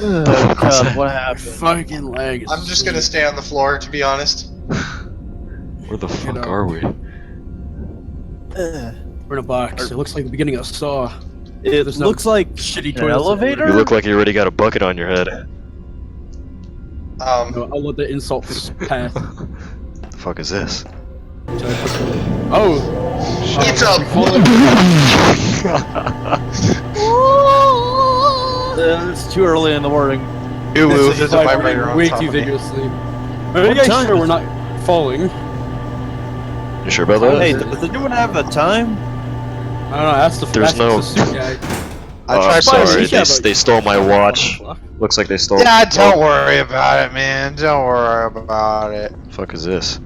God, what happened? Fucking leg. I'm just gonna stay on the floor, to be honest. Where the fuck know. are we? We're in a box. It looks like the beginning of Saw. It There's no looks like shitty an toilets elevator. You look like you already got a bucket on your head. No, I'll let the insults pass. The fuck is this? Oh! It's a. It's too early in the morning. Ooh, there's a vibrator on way top too of me. vigorously. Are you guys sure we're not falling? You sure about that? Hey, does anyone have the time? I don't know, that's the There's that's no- the suit guy. Oh, I'm tried sorry, to- they stole my watch. Looks like they stole. Yeah, don't worry about it, man. Don't worry about it. Fuck is this?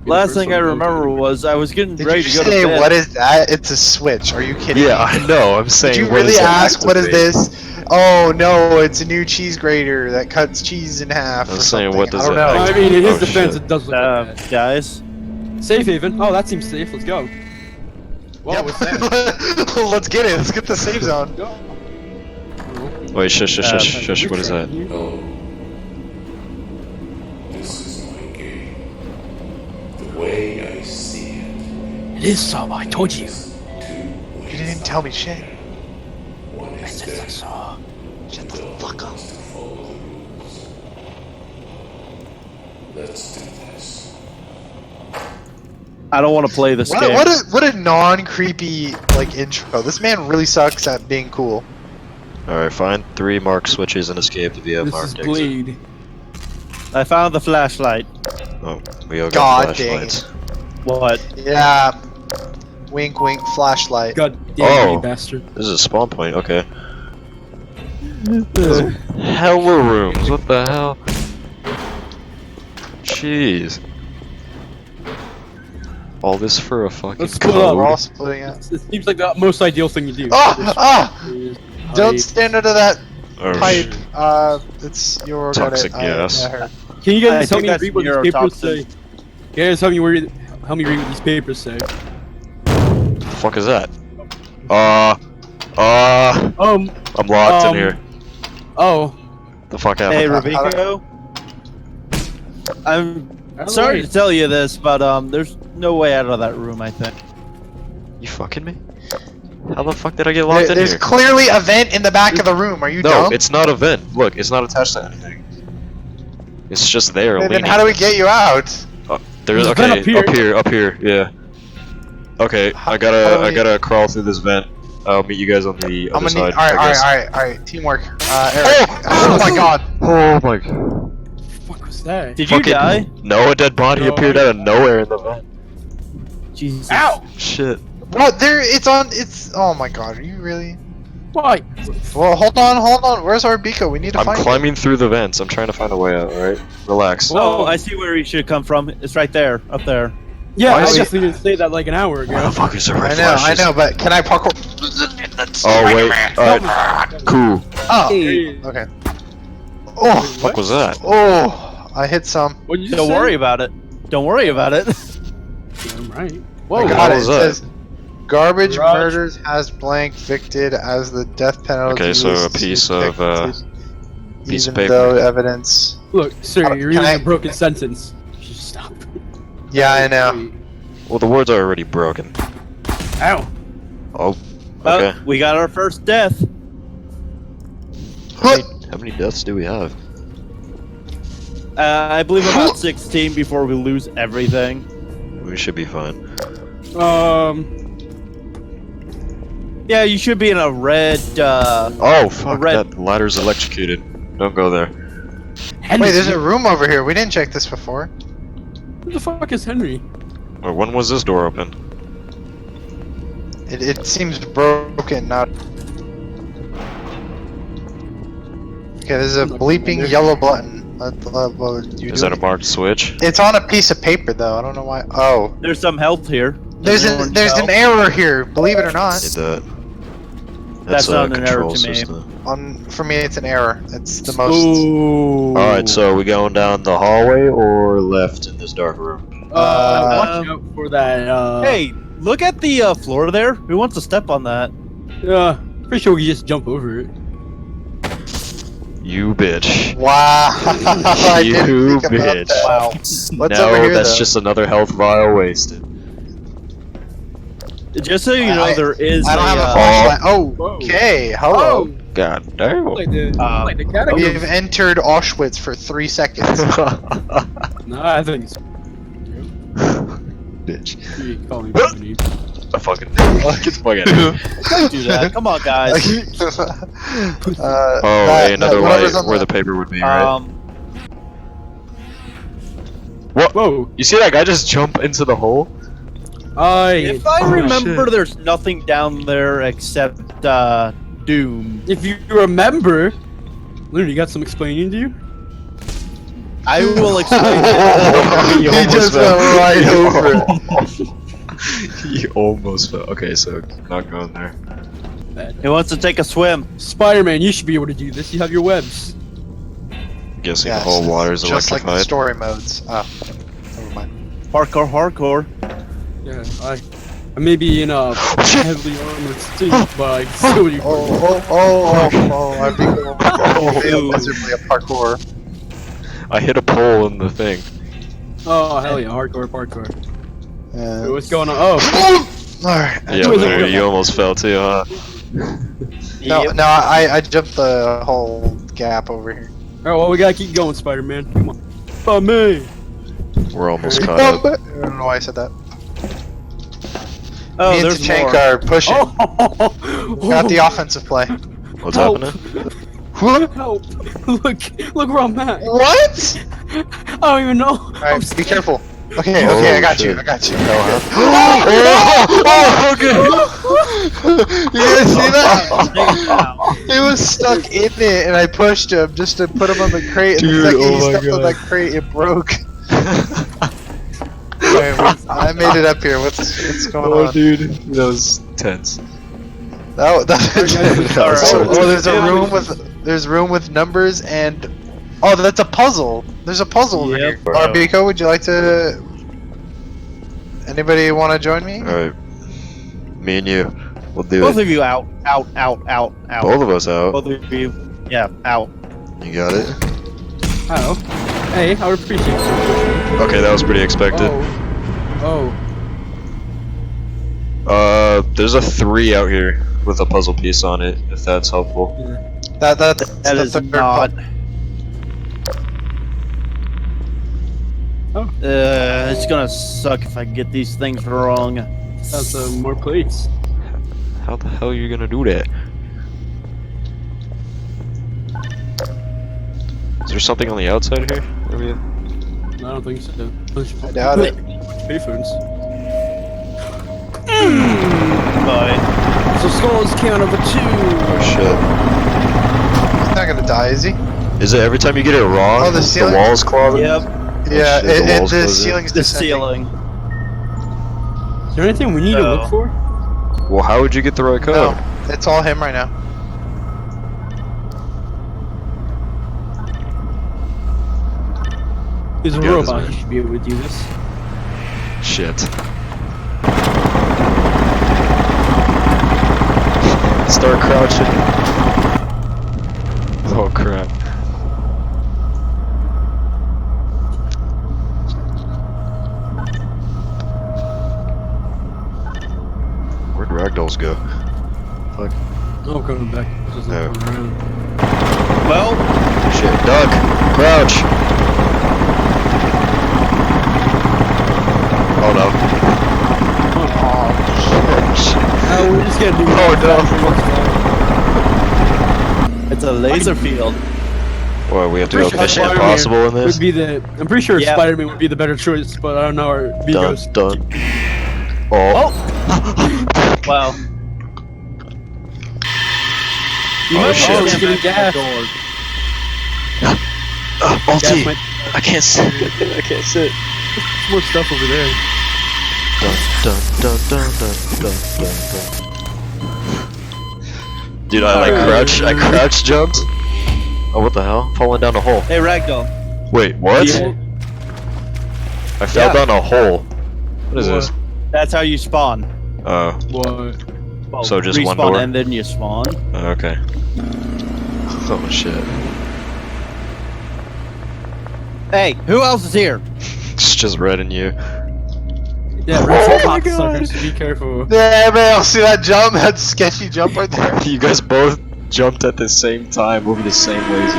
Last thing I remember was I was getting Did ready you to go to say bed. what is that? It's a switch. Are you kidding? Yeah, me? I know. I'm saying. Did you what really does that ask what is activate? this? Oh no, it's a new cheese grater that cuts cheese in half. I was or saying, something. what does I don't that know. I mean, in his Oh, defense, shit. it does look like that. Guys. Safe haven. Oh, that seems safe. Let's go. Whoa, Yep. what's that? Let's get it. Let's get the safe zone. Go. Wait, shush. What is that? No. This is my game. The way I see it. It is Saw. I told you. You didn't tell me shit. One I is said I dead. saw. Shut the fuck up. To follow the rules. Let's do this. I don't want to play this game. What a non-creepy like intro. This man really sucks at being cool. Alright, find 3 marked switches and escape to be a This marked is exit. Bleed. I found the flashlight. Oh, we all God got dang flashlights. What? Yeah. Wink, wink. Flashlight. God damn Oh. you bastard. This is a spawn point, okay. Hella rooms, what the hell? Jeez. All this for a fucking Let's split up. We're all code? splitting it. It seems like the most ideal thing to do. Don't stand under that Oh, pipe. shit. It's your Toxic gas. I heard. Can you guys I help think me that's read what these papers neurotoxin. say? You guys help me read what these papers say. What the fuck is that? I'm locked in here. Oh. The fuck Hey, happened? Raviko. I'm Alright. sorry to tell you this, but there's no way out of that room, I think. You fucking me? How the fuck did I get locked in There's here? clearly a vent in the back of the room. Are you No, dumb? it's not a vent. Look, it's not attached to anything. It's just there, Then leaning. how do we get you out? There's There's a vent okay, up up here, yeah. Okay, How- I how do we- gotta crawl through this vent. I'll meet you guys on the I'm other gonna need. side. I guess. Alright. Teamwork. Eric. Oh my god. Oh my. What the fuck was that? Did you Fucking- die? No, a dead body No, appeared out of nowhere in the vent. Jesus. Ow! Shit. What? There. It's on. It's. Oh my god. Are you really? Why? Well, hold on. Where's our Biko? We need to I'm find. climbing through the vents. I'm trying to find a way out. All right, relax. Oh, I see where he should come from. It's right there, up there. Yeah, Why I is just didn't say that like an hour ago. Motherfuckers are red I flashes. know, but can I parkour? Oh wait. Alright. Cool. Oh. Hey. Okay. Oh. Fuck was that? Oh. I hit some. What'd you Don't say? worry about it. Don't worry about it. I'm right. I Whoa. got what it. was It that? says, garbage Garage. murders has blank victed as the death penalty. Okay, so is a piece of, depicted, piece of even paper. though evidence. Look, sir, you're Can reading I- a broken sentence. You should stop. Yeah, I know. Well, the words are already broken. Ow. Oh. Well, Okay. we got our first death. How many deaths do we have? I believe about 16 before we lose everything. We should be fine. Yeah, you should be in a red, Oh fuck! red- That ladder's electrocuted. Don't go there. Henry. Wait, there's a room over here. We didn't check this before. Who the fuck is Henry? Or when was this door open? It seems broken, not. Okay, there's a bleeping yellow button. What you Is that a marked switch? It's on a piece of paper though. I don't know why. Oh, there's some health here. there's orange an health. error here. Believe it or not. Need that. That's a not an error control to me. system. For me, it's an error. It's the most. Ooh. Alright, so are we going down the hallway or left in this dark room? Watch out for that, Hey, look at the floor there. Who wants to step on that? Yeah, pretty sure we can just jump over it. You bitch. Wow. I didn't You think about bitch. that. Wow. What's now over here, that's though? just another health vial wasted. Just so you know, there is I don't have a a, flashlight. Oh, Whoa. okay. Hello. God damn. Like the We catacombs. have entered Auschwitz for 3 seconds. Nah, I think it's Bitch. you calling me a name. I fucking get the fuck out of here. don't do that. Come on, guys. Oh, hey, another light where the paper would be, right? What? Whoa! You see that guy just jump into the hole? If I remember, shit. there's nothing down there except Doom. If you remember, Lunar, you got some explaining to do? I will explain it. He almost just fell. went right over it. He almost fell. Okay, so not going there. He wants to take a swim. Spider-Man, you should be able to do this. You have your webs. I'm guessing Yeah, the whole water's just like electrified. the story modes. Oh, never mind. Hardcore, hardcore. Yeah, I may be in a heavily armored state, but I can still do I'm being miserably a parkour. I hit a pole in the thing. Oh, hell yeah, hardcore parkour. Wait, what's going on? Oh, Alright. Yeah, Larry, you almost fell too, huh? No, I jumped the whole gap over here. alright, well, we gotta keep going, Spider-Man. Come on. Oh, me! We're almost caught up. I don't know why I said that. Oh, Me and there's Tachanka more. are pushing. Oh! Got the offensive play. What's Help. happening? Help! Look where I'm at. What? I don't even know. Alright, be careful. Okay, Oh, okay, I got shit. you, I got you. Oh, okay. You guys see that? Take it down. He was stuck in it, and I pushed him just to put him on the crate. And Dude, the second oh he my stepped on God. that crate, it broke. I made it up here. What's going Oh, on? dude, that was tense. That Alright. there's room with numbers and that's a puzzle. There's a puzzle over here. Yep. Biko, would you like to? Anybody want to join me? Alright. Me and you. We'll do Both it. of you out. Both of us out. Both of you. Yeah, out. You got it? Oh. Hey, I would appreciate it. Okay, that was pretty expected. Oh. There's a 3 out here with a puzzle piece on it, if that's helpful. That's That the is third not. Oh. It's gonna suck if I get these things wrong. That's more plates. How the hell are you gonna do that? Is there something on the outside here? Maybe? I don't think so. I doubt it. Payphones. But So skulls count over 2. Oh shit. He's not gonna die, is he? Is it every time you get it wrong? Oh, the ceiling? walls clogging? yep, Yeah, shit, the and walls the closing. ceiling's the descending. ceiling. Is there anything we need to look for? Well, how would you get the right code? No, it's all him right now. He's a Yeah, robot. this He should be able to do this. Shit. Start crouching. Oh crap. Where'd ragdolls go? Fuck. Oh, coming back. Just No. looking around. Well, Shit. Duck! Crouch! Oh no. Oh, we're just gonna do Oh, it's a laser field. Well, we have to go Pretty sure Mission Spider-Man Impossible in this? Would be the. I'm pretty sure Yeah. Spider-Man would be the better choice, but I don't know. Our Dun Bigos. dun. Oh. Wow. You Oh, might shit. want Oh, to he's getting gas. Ulti! Gas I can't sit. I can't sit. There's more stuff over there. Dun dun dun dun dun dun dun dun. Dude, I crouch jumped. Oh, what the hell? Falling down a hole. Hey, Ragdoll. Wait, what? Yeah. I fell Yeah. down a hole. What is What? this? That's how you spawn. What? Well, So just one respawn door? and then you spawn. Okay. Oh shit. Hey, who else is here? It's just Red and you. Yeah, Red's a cocksucker, so be careful. Yeah, man, see that jump? That sketchy jump right there? You guys both jumped at the same time over the same laser.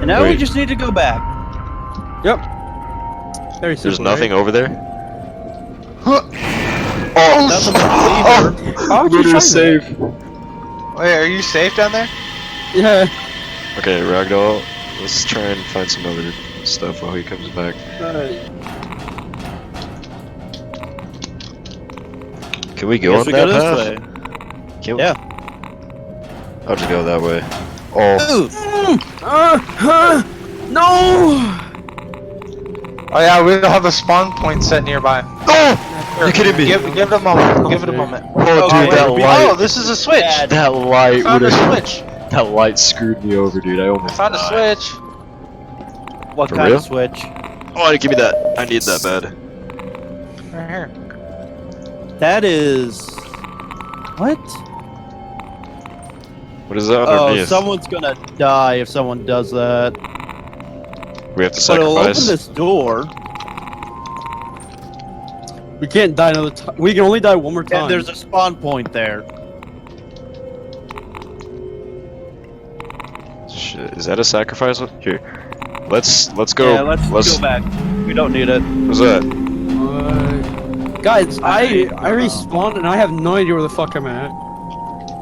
And now we Wait. just need to go back. Yep. Very simple. There's nothing right? over there? Nothing but the lever. How would you Lunar try save. Wait, are you safe down there? that? Yeah. Okay, Ragdoll, let's try and find some other stuff while he comes back. Can we go Guess on we that go path? this way. Can we? Yeah. I'll just go that way. Oh, Ooh. No! Oh yeah, we don't have a spawn point set nearby. oh! You kidding me? Give it a moment. Give it a moment. Oh, dude, wait, that we- light. Oh, this is a switch. That light Found a would have. switch. That light screwed me over, dude. I almost Found a died. switch. What For kind real? of switch? Oh, give me that. I need that bad. Right here. That is. What? What is that Oh, underneath? someone's gonna die if someone does that. We have to But it'll open sacrifice. this door, We can't die another time. We can only die one more time. and there's a spawn point there. Shit, is that a sacrifice? Here, let's go. Yeah, let's go back. We don't need it. What's that? Guys, I respawned and I have no idea where the fuck I'm at.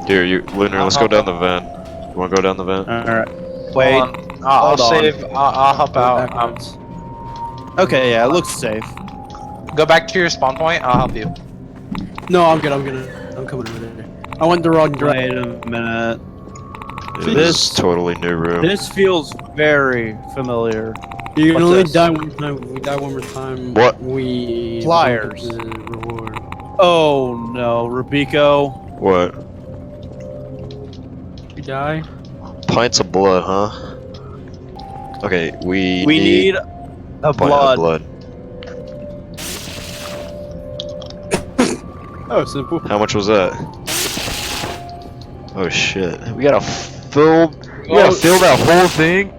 Here, you, Lunar. Let's go down the vent. You wanna go down the vent? Alright. Wait. Hold on. I'll Hold on. save. I'll help out. Backwards. Okay, yeah, it looks safe. Go back to your spawn point. I'll help you. No, I'm good. I'm coming over there. I went the wrong direction. Wait a minute. Yeah, this is totally new room. This feels very familiar. You can What's only this? die one time. If we die one more time. What? We Pliers. don't get the reward. Oh no, Rubico. What? You die. Pints of blood, huh? Okay, we need a pint of blood. blood. Oh, simple. How much was that? Oh shit! We gotta fill. We gotta fill that whole thing.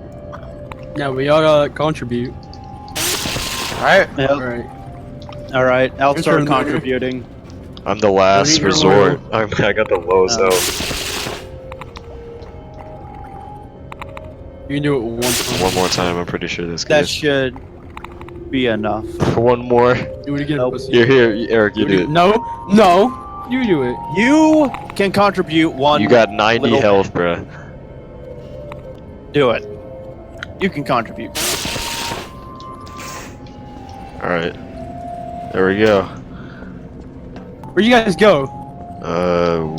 Yeah, we all gotta contribute. All right. Yep. Alright. Alright, I'll Your start turn, Lunar. contributing. I'm the last Don't eat your resort. I got the lowest Oh. health. You can do it one time. One more time. I'm pretty sure this That goes. should be enough. One more. Do it again. Nope. pussy. Here, Eric, you do it. No, no. You do it. You can contribute one. You got 90 little health, bruh. Do it. You can contribute. Alright. There we go. Where'd you guys go?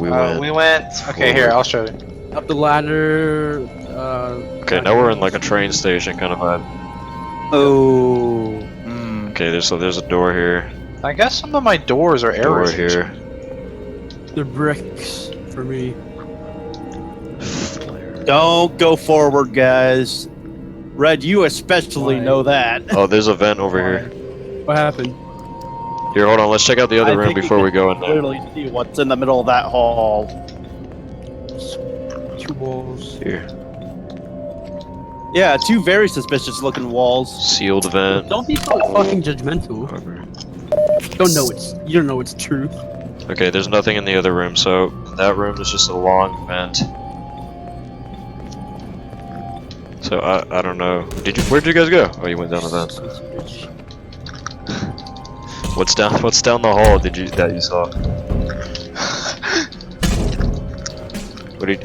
We went. We went. Okay, here. I'll show you. Up the ladder. Okay, now we're in like a train station kind of vibe. Oh. Okay, there's a door here. I guess some of my doors are Door errors. here. The bricks for me. Don't go forward, guys. Red, you especially Why? know that. Oh, there's a vent over here. What happened? Here, hold on. Let's check out the other I room think before we go in there. Literally see what's in the middle of that hall. 2 walls. Here, Yeah, two very suspicious looking walls. sealed vent. Don't be so fucking judgmental. You don't know it's truth. Okay, there's nothing in the other room, so that room is just a long vent. So I don't know. Where'd you guys go? Oh, you went down the vent. What's down the hall? That you saw?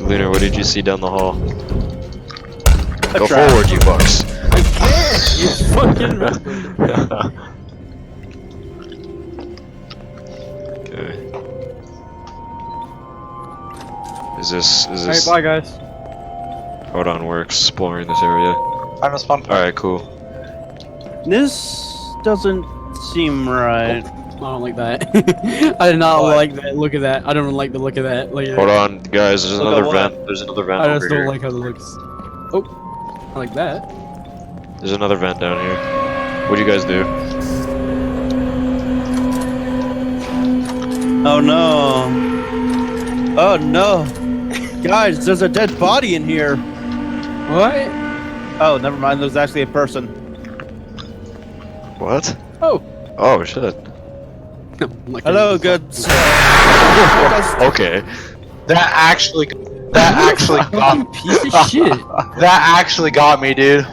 Lunar? What did you see down the hall? Go trap. forward, you fucks. It's fucking Okay. Is this? Alright, bye guys. Hold on, we're exploring this area. I'm a spawn point. Alright, cool. This doesn't seem right. I don't like that. I did not What? like that. Look at that. I don't like the look of that. Look at Hold that. on, guys. There's Look at another what? vent. There's another vent I over just don't here. like how it looks. Oh, I like that. There's another vent down here. What do you guys do? Oh no. Oh no. Guys, there's a dead body in here. What? Oh, never mind. There's actually a person. What? Oh. Oh shit. Hello, good. Okay. That actually got Piece of shit. that actually got me, dude.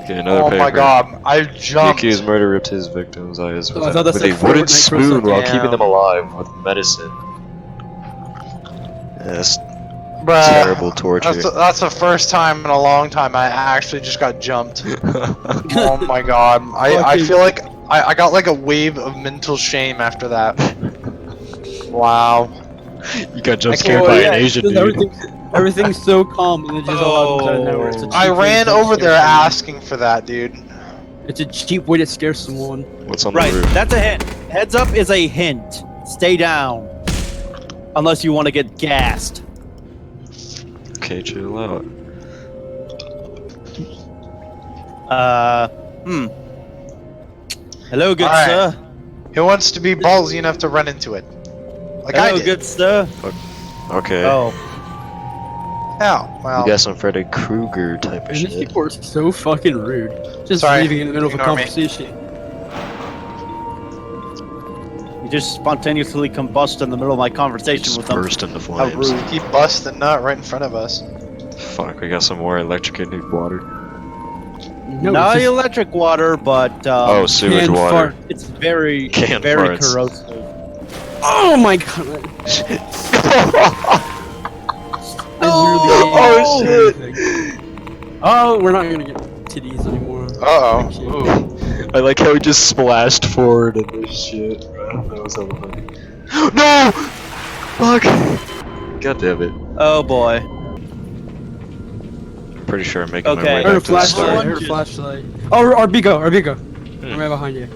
Okay, another Oh paper. my god, I The jumped. accused murder ripped his victim's eyes Oh, I with thought that a said wooden Fortnite for a spoon second. while Damn. keeping them alive with medicine. Yes, Bruh, terrible torture. That's the first time in a long time I actually just got jumped. Oh my god, I feel like I got like a wave of mental shame after that. Wow. You got jump I scared can't- by yeah, an Asian because dude. everything's so calm and it just all out of nowhere. It's a cheap I way to ran jump over scare there someone. asking for that, dude. It's a cheap way to scare someone. What's on Right, the roof? that's a hint. Heads up is a hint. Stay down. Unless you want to get gassed. Okay, chill out. Hello, good Alright. sir. Who wants to be ballsy enough to run into it? Like I Hello, did. good sir. Okay. Oh, Oh, You well. got some Freddy Krueger type of And these shit. people are so fucking rude. Just Sorry, leaving in the middle of a ignore me. conversation. you just spontaneously combust in the middle of my conversation Just with them. burst into How flames. rude. Keep busting nut right in front of us. Fuck, we got some more electrocuted water. No, Not it's just electric water, but Oh, sewage canned water. fart. it's very, Canned very farts. corrosive. Oh my god! Oh, shit! Oh, we're not gonna get titties anymore. Uh Shit. oh. I like how he just splashed forward in this shit. That was so funny. No! Fuck! God damn it. Oh boy. Pretty sure I'm making Okay. my way I heard a back to the flashlight. I start. heard a flashlight. Oh, Arbigo. I'm right behind you.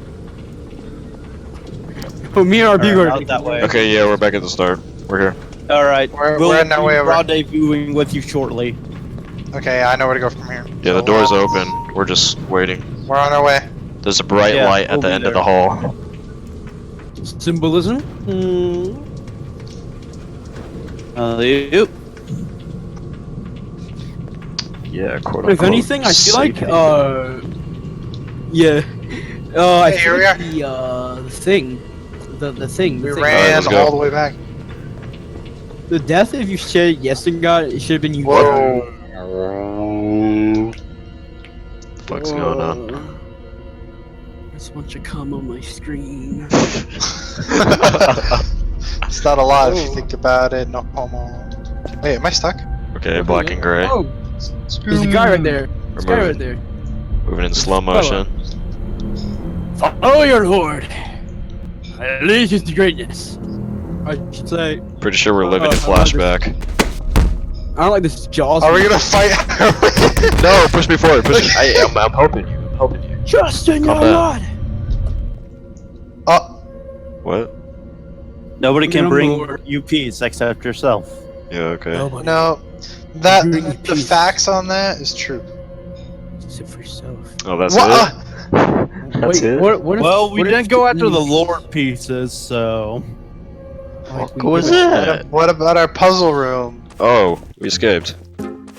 Oh, me and Arbigo are Out that way. Okay, yeah, we're back at the start. We're here. All right. We're we'll on our way over. rendezvousing with you shortly. Okay, I know where to go from here. Yeah, the door's open. We're just waiting. We're on our way. There's a bright Yeah, light at we'll the be end of there. the hall. Symbolism? Yep. Yeah, quote If unquote. anything, I feel like, safe yeah. I Hey, feel here we like are. the thing. The thing. We The thing. ran let's go. all the way back. The death, if you said yes to God, it should have been you. Whoa. haven. The fuck's going on? There's a bunch of cum on my screen. It's not alive if you think about it. No homo. Wait, am I stuck? Okay, black and gray. Oh, there's a guy right there. There's a guy right there. Moving in slow motion. Follow your lord. I lead you to greatness. I should say. Pretty sure we're living in I like this. flashback. I don't like this Jaws. Are we gonna fight? No, push me forward. Push. I'm helping you. I'm helping you. Trust in your Calm down. Lord. Oh, What? Nobody can Good bring lord. you peace except yourself. Yeah. Okay. Nobody. no. Bring The peace. facts on that is true. Except for yourself. Oh, that's What? it. That's Wait, it. What if, Well, we what if didn't go after the these- lore pieces, so. like, we What was did- that? What about our puzzle room? Oh, we escaped.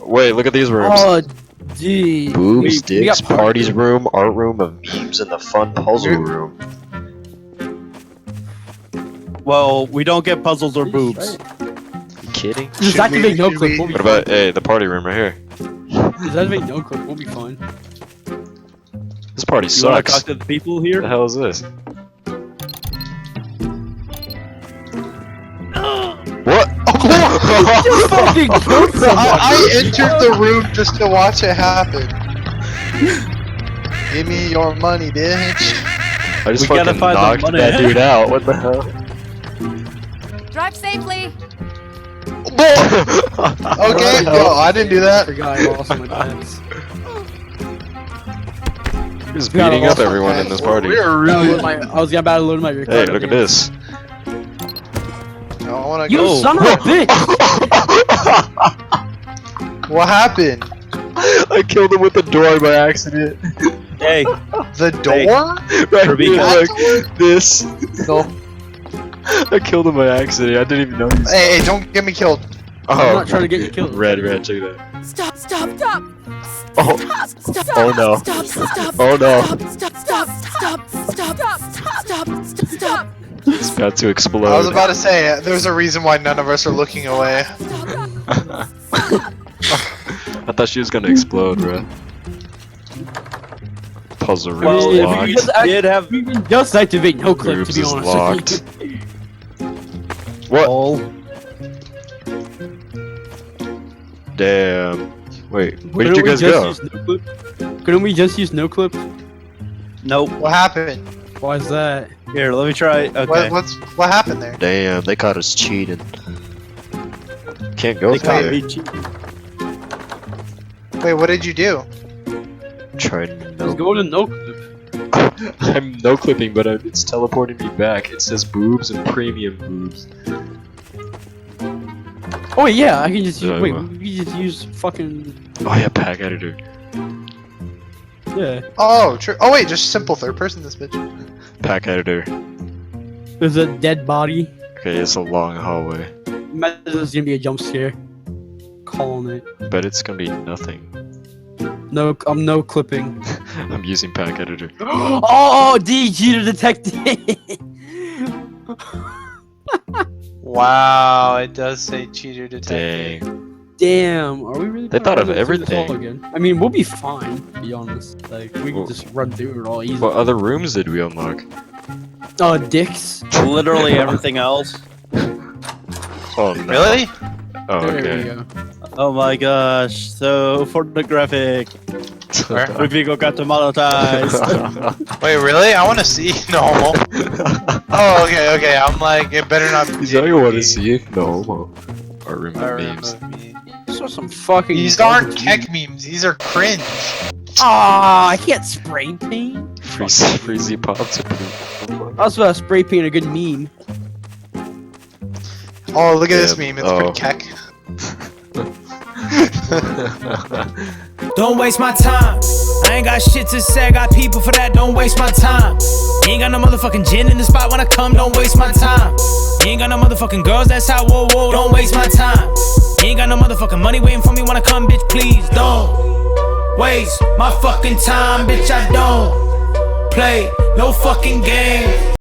Wait, look at these rooms. Oh, gee. Boobs, We dicks, got parties room, art room of memes, and the fun puzzle We're- room. Well, we don't get puzzles or boobs. You kidding? Just Should activate we- no should clip. we- We'll be What fine. about the party room right here? Just activate no clip. We'll be fine. This party You want to sucks. talk to the people What the here? hell is this? What? Fucking killed someone. I entered the room just to watch it happen. Give me your money, bitch. I just We gotta fucking find the knocked money. that dude out. What the hell? Drive safely. Okay, yo, I didn't do I that. forgot I lost my pants. He's Yeah, I beating up lost my everyone in Okay, this party. We're I really. was about to load my record. Hey, look at this. I wanna You go. son of a bitch! What happened? I killed him with the door by accident. Hey, The door? Right Ruby, here, that like this. No. I killed him by accident. I didn't even know he was. Hey, don't get me killed. I'm not trying to get you killed. Red, check it out. Stop, stop, stop. Oh. Stop, stop, Oh, no. Stop, stop, Oh, no. Stop, stop, stop, stop, stop, stop, stop. It's about to explode. I was about to say, there's a reason why none of us are looking away. I thought she was gonna explode, bro. Puzzle room Well, is if locked. you did have We can just activate no clip, Groups to be is honest locked. with you. What? all, Damn. Wait, where did Couldn't you we guys just go? use no clip? Couldn't we just use no clip? nope. What happened? Why is that? Here, let me try. Okay. What happened there? Damn, they caught us cheating. Can't go They through caught there. me cheating. Wait, what did you do? Trying to Just go to no clip. I'm no clipping, but it's teleporting me back. It says boobs and premium boobs. Oh yeah, I can just use. Yeah, Wait, well. we can just use fucking. Oh yeah, pack editor. Yeah. Oh, true. Oh wait, just simple third person this bitch. Pack editor. There's a dead body. Okay, it's a long hallway. Imagine there's gonna be a jump scare. Calling it. But it's gonna be nothing. No, I'm no clipping. I'm using pack editor. Oh, D cheater detected. Wow, it does say cheater detected. Dang. Damn, are we really? They gonna thought of run through this all everything. again? I mean, we'll be fine. To be honest, like we Well- can just run through it all easy. What other rooms did we unlock? Dicks. Literally everything else. Oh no. Really? Oh, There we okay. go. Oh my gosh, so pornographic. We people got demonetized. Wait, really? I want to see. No. Oh, okay. I'm like, it better not be. Is that you want to see? No homo. Or I remove remember memes. me. These are some fucking. These aren't garbage Keck memes. These are cringe. Ah, I can't spray paint. Freezy pops. I was about to spray paint a good meme. Oh, look at this Yeah, meme. It's oh. pretty Keck. Don't waste my time. I ain't got shit to say, I got people for that, don't waste my time. You ain't got no motherfucking gin in the spot when I come, don't waste my time. You ain't got no motherfucking girls, that's how, whoa, don't waste my time. You ain't got no motherfucking money waiting for me when I come, bitch, please don't waste my fucking time, bitch, I don't play no fucking game.